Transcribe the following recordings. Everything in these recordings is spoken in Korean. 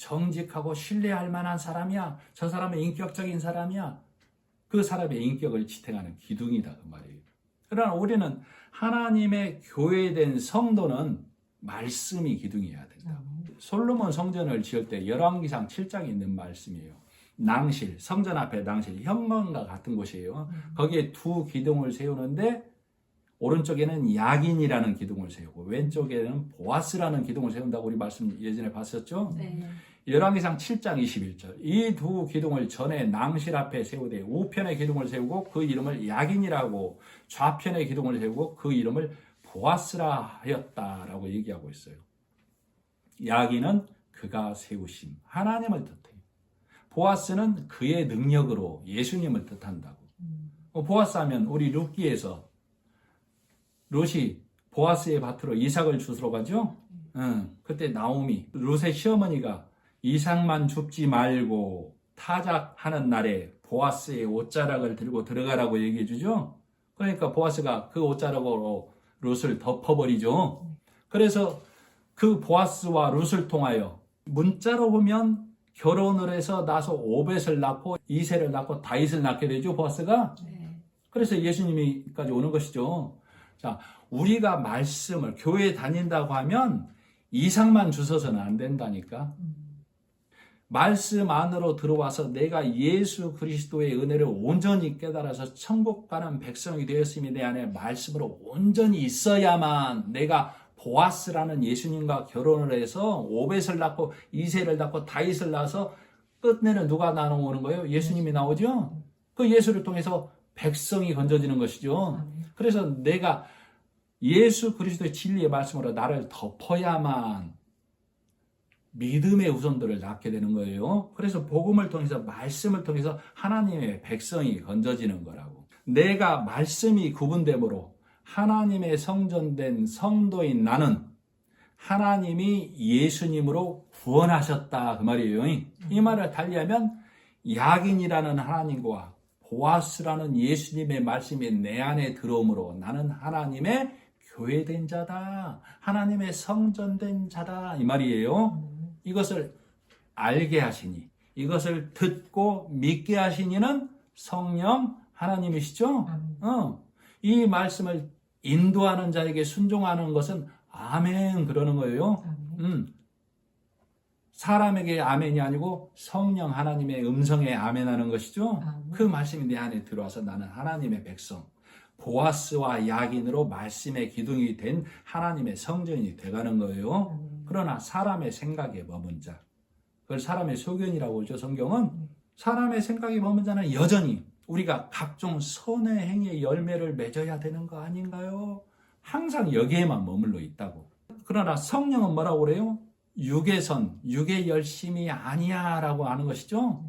정직하고 신뢰할 만한 사람이야. 저 사람은 인격적인 사람이야. 그 사람의 인격을 지탱하는 기둥이다 그 말이에요. 그러나 우리는 하나님의 교회된 성도는 말씀이 기둥이어야 된다. 솔로몬 성전을 지을 때 열왕기상 7장에 있는 말씀이에요. 낭실, 성전 앞에 낭실, 현관과 같은 곳이에요. 거기에 두 기둥을 세우는데 오른쪽에는 야긴이라는 기둥을 세우고 왼쪽에는 보아스라는 기둥을 세운다고 우리 말씀 예전에 봤었죠? 네. 열왕기상 7장 21절. 이 두 기둥을 전에 낭실 앞에 세우되 우편의 기둥을 세우고 그 이름을 야긴이라고 좌편의 기둥을 세우고 그 이름을 보아스라 하였다라고 얘기하고 있어요. 야긴은 그가 세우심, 하나님을 뜻해요. 보아스는 그의 능력으로 예수님을 뜻한다고. 보아스 하면 우리 룻기에서 룻이 보아스의 밭으로 이삭을 주스러 가죠. 그때 나오미, 룻의 시어머니가 이삭만 줍지 말고 타작하는 날에 보아스의 옷자락을 들고 들어가라고 얘기해 주죠. 그러니까 보아스가 그 옷자락으로 룻을 덮어버리죠. 그래서 그 보아스와 룻을 통하여 문자로 보면 결혼을 해서 나서 오벳을 낳고 이세를 낳고 다윗을 낳게 되죠, 보아스가. 그래서 예수님이까지 오는 것이죠. 자, 우리가 말씀을 교회에 다닌다고 하면 이삭만 주셔서는 안 된다니까. 말씀 안으로 들어와서 내가 예수 그리스도의 은혜를 온전히 깨달아서 천국 가는 백성이 되었음이 내 안에 말씀으로 온전히 있어야만 내가 보아스라는 예수님과 결혼을 해서 오벳을 낳고 이세를 낳고 다윗을 낳아서 끝내는 누가 나오는 거예요? 예수님이 나오죠? 그 예수를 통해서 백성이 건져지는 것이죠. 그래서 내가 예수 그리스도의 진리의 말씀으로 나를 덮어야만 믿음의 후손들을 낳게 되는 거예요. 그래서 복음을 통해서 말씀을 통해서 하나님의 백성이 건져지는 거라고. 내가 말씀이 구분되므로 하나님의 성전된 성도인 나는 하나님이 예수님으로 구원하셨다 그 말이에요. 이 말을 달리하면 야긴이라는 하나님과 보아스라는 예수님의 말씀이 내 안에 들어오므로 나는 하나님의 교회된 자다. 하나님의 성전된 자다. 이 말이에요. 이것을 알게 하시니, 이것을 듣고 믿게 하시니는 성령 하나님이시죠? 이 말씀을 인도하는 자에게 순종하는 것은 아멘 그러는 거예요. 사람에게 아멘이 아니고 성령 하나님의 음성에 아멘하는 것이죠. 그 말씀이 내 안에 들어와서 나는 하나님의 백성, 보아스와 야긴으로 말씀의 기둥이 된 하나님의 성전이 돼가는 거예요. 그러나 사람의 생각에 머문 자, 그걸 사람의 소견이라고 그러죠. 성경은 사람의 생각에 머문 자는 여전히 우리가 각종 선의 행위의 열매를 맺어야 되는 거 아닌가요? 항상 여기에만 머물러 있다고. 그러나 성령은 뭐라고 그래요? 육의 선, 육의 열심이 아니야 라고 하는 것이죠.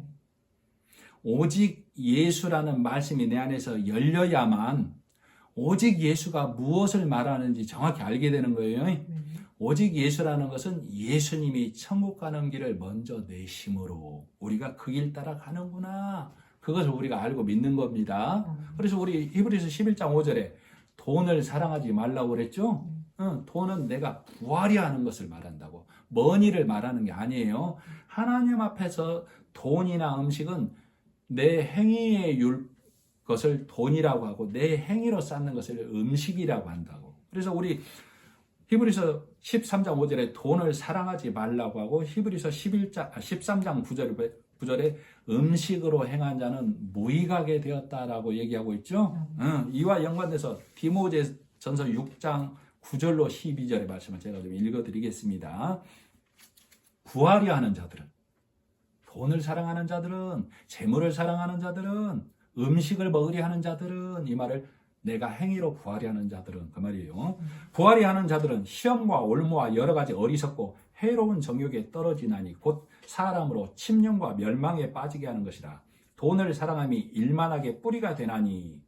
오직 예수라는 말씀이 내 안에서 열려야만 오직 예수가 무엇을 말하는지 정확히 알게 되는 거예요. 오직 예수라는 것은 예수님이 천국 가는 길을 먼저 내심으로 우리가 그 길 따라 가는구나. 그것을 우리가 알고 믿는 겁니다. 그래서 우리 히브리서 11장 5절에 돈을 사랑하지 말라고 그랬죠? 돈은 내가 구하려 하는 것을 말한다고. 먼 일을 말하는 게 아니에요. 하나님 앞에서 돈이나 음식은 내 행위에 율 것을 돈이라고 하고 내 행위로 쌓는 것을 음식이라고 한다고. 그래서 우리 히브리서 13장 5절에 돈을 사랑하지 말라고 하고 히브리서 13장 9절에 음식으로 행한 자는 무익하게 되었다라고 얘기하고 있죠. 이와 연관돼서 디모데전서 6장 9절로 12절의 말씀을 제가 좀 읽어드리겠습니다. 구하려 하는 자들은, 돈을 사랑하는 자들은, 재물을 사랑하는 자들은, 음식을 먹으려 하는 자들은, 이 말을 내가 행위로 구하려 하는 자들은 그 말이에요. 구하려 하는 자들은 시험과 올무와 여러 가지 어리석고 해로운 정욕에 떨어지나니 곧 사람으로 침륜과 멸망에 빠지게 하는 것이라. 돈을 사랑함이 일만하게 뿌리가 되나니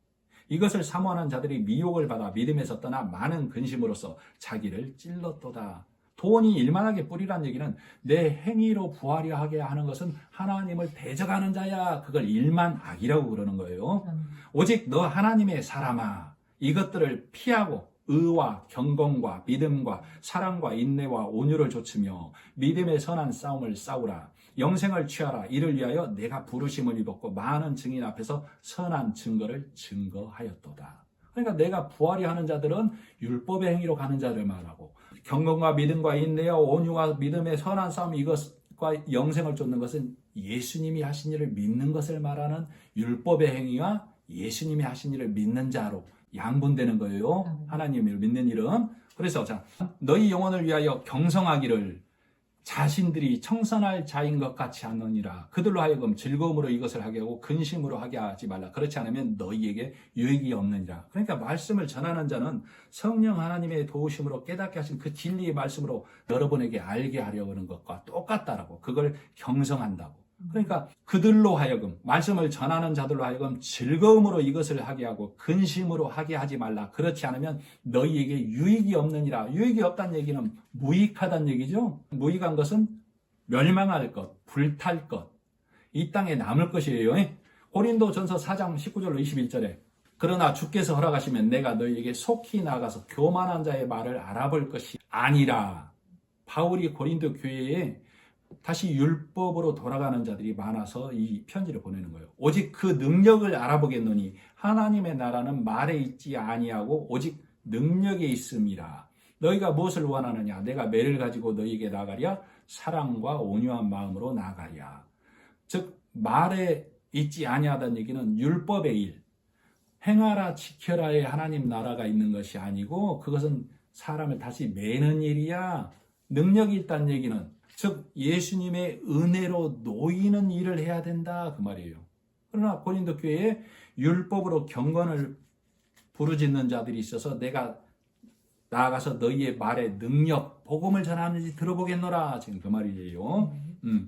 이것을 사모하는 자들이 미혹을 받아 믿음에서 떠나 많은 근심으로써 자기를 찔렀도다. 돈이 일만하게 뿌리란 얘기는 내 행위로 부하려 하게 하는 것은 하나님을 대적하는 자야. 그걸 일만악이라고 그러는 거예요. 오직 너 하나님의 사람아, 이것들을 피하고 의와 경건과 믿음과 사랑과 인내와 온유를 좇으며 믿음의 선한 싸움을 싸우라. 영생을 취하라. 이를 위하여 내가 부르심을 입었고 많은 증인 앞에서 선한 증거를 증거하였도다. 그러니까 내가 부활이 하는 자들은 율법의 행위로 가는 자를 말하고, 경건과 믿음과 인내와 온유와 믿음의 선한 싸움, 이것과 영생을 쫓는 것은 예수님이 하신 일을 믿는 것을 말하는 율법의 행위와 예수님이 하신 일을 믿는 자로 양분되는 거예요. 하나님을 믿는 일은. 그래서 자, 너희 영혼을 위하여 경성하기를 자신들이 청선할 자인 것 같이 하느니라. 그들로 하여금 즐거움으로 이것을 하게 하고 근심으로 하게 하지 말라. 그렇지 않으면 너희에게 유익이 없느니라. 그러니까 말씀을 전하는 자는 성령 하나님의 도우심으로 깨닫게 하신 그 진리의 말씀으로 여러분에게 알게 하려고 하는 것과 똑같다라고. 그걸 경성한다고. 그러니까 그들로 하여금, 말씀을 전하는 자들로 하여금 즐거움으로 이것을 하게 하고 근심으로 하게 하지 말라. 그렇지 않으면 너희에게 유익이 없느니라. 유익이 없다는 얘기는 무익하다는 얘기죠. 무익한 것은 멸망할 것, 불탈 것, 이 땅에 남을 것이에요. 고린도전서 4장 19절로 21절에 그러나 주께서 허락하시면 내가 너희에게 속히 나가서 교만한 자의 말을 알아볼 것이 아니라. 바울이 고린도 교회에 다시 율법으로 돌아가는 자들이 많아서 이 편지를 보내는 거예요. 오직 그 능력을 알아보겠노니 하나님의 나라는 말에 있지 아니하고 오직 능력에 있음이라. 너희가 무엇을 원하느냐? 내가 매를 가지고 너희에게 나가랴? 사랑과 온유한 마음으로 나가랴. 즉 말에 있지 아니하다는 얘기는 율법의 일, 행하라 지켜라의 하나님 나라가 있는 것이 아니고 그것은 사람을 다시 매는 일이야. 능력이 있다는 얘기는 즉 예수님의 은혜로 놓이는 일을 해야 된다 그 말이에요. 그러나 고린도 교회에 율법으로 경건을 부르짖는 자들이 있어서 내가 나아가서 너희의 말에 능력, 복음을 전하는지 들어보겠노라. 지금 그 말이에요.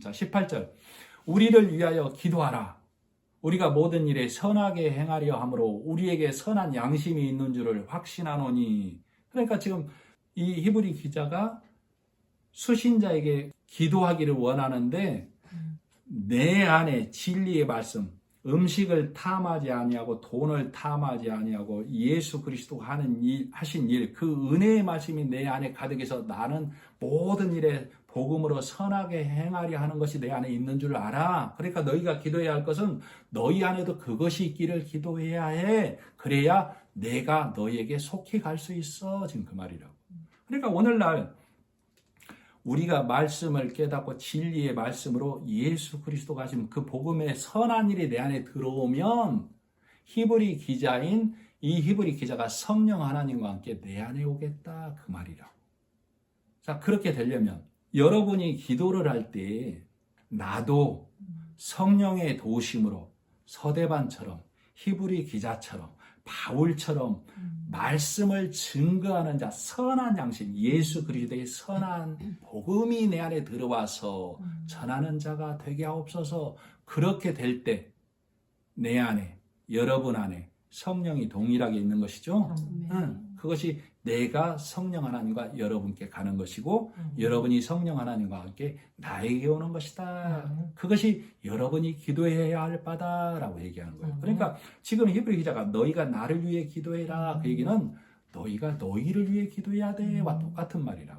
자 18절 우리를 위하여 기도하라. 우리가 모든 일에 선하게 행하려 함으로 우리에게 선한 양심이 있는 줄을 확신하노니. 그러니까 지금 이 히브리 기자가 수신자에게 기도하기를 원하는데 내 안에 진리의 말씀, 음식을 탐하지 아니하고 돈을 탐하지 아니하고 예수 그리스도가 하신 일, 그 은혜의 말씀이 내 안에 가득해서 나는 모든 일에 복음으로 선하게 행하려 하는 것이 내 안에 있는 줄 알아. 그러니까 너희가 기도해야 할 것은 너희 안에도 그것이 있기를 기도해야 해. 그래야 내가 너희에게 속히 갈 수 있어. 지금 그 말이라고. 그러니까 오늘날 우리가 말씀을 깨닫고 진리의 말씀으로 예수 그리스도가 하신 그 복음의 선한 일이 내 안에 들어오면 히브리 기자인 이 히브리 기자가 성령 하나님과 함께 내 안에 오겠다 그 말이라고. 자, 그렇게 되려면 여러분이 기도를 할 때 나도 성령의 도우심으로 서대반처럼 히브리 기자처럼 바울처럼 말씀을 증거하는 자, 선한 양심, 예수 그리스도의 선한 복음이 내 안에 들어와서 전하는 자가 되게 하옵소서. 그렇게 될 때 내 안에, 여러분 안에 성령이 동일하게 있는 것이죠. 그것이 내가 성령 하나님과 여러분께 가는 것이고 여러분이 성령 하나님과 함께 나에게 오는 것이다. 그것이 여러분이 기도해야 할 바다라고 얘기하는 거예요. 그러니까 지금 히브리 기자가 너희가 나를 위해 기도해라 그 얘기는 너희가 너희를 위해 기도해야 돼와 똑같은 말이라고.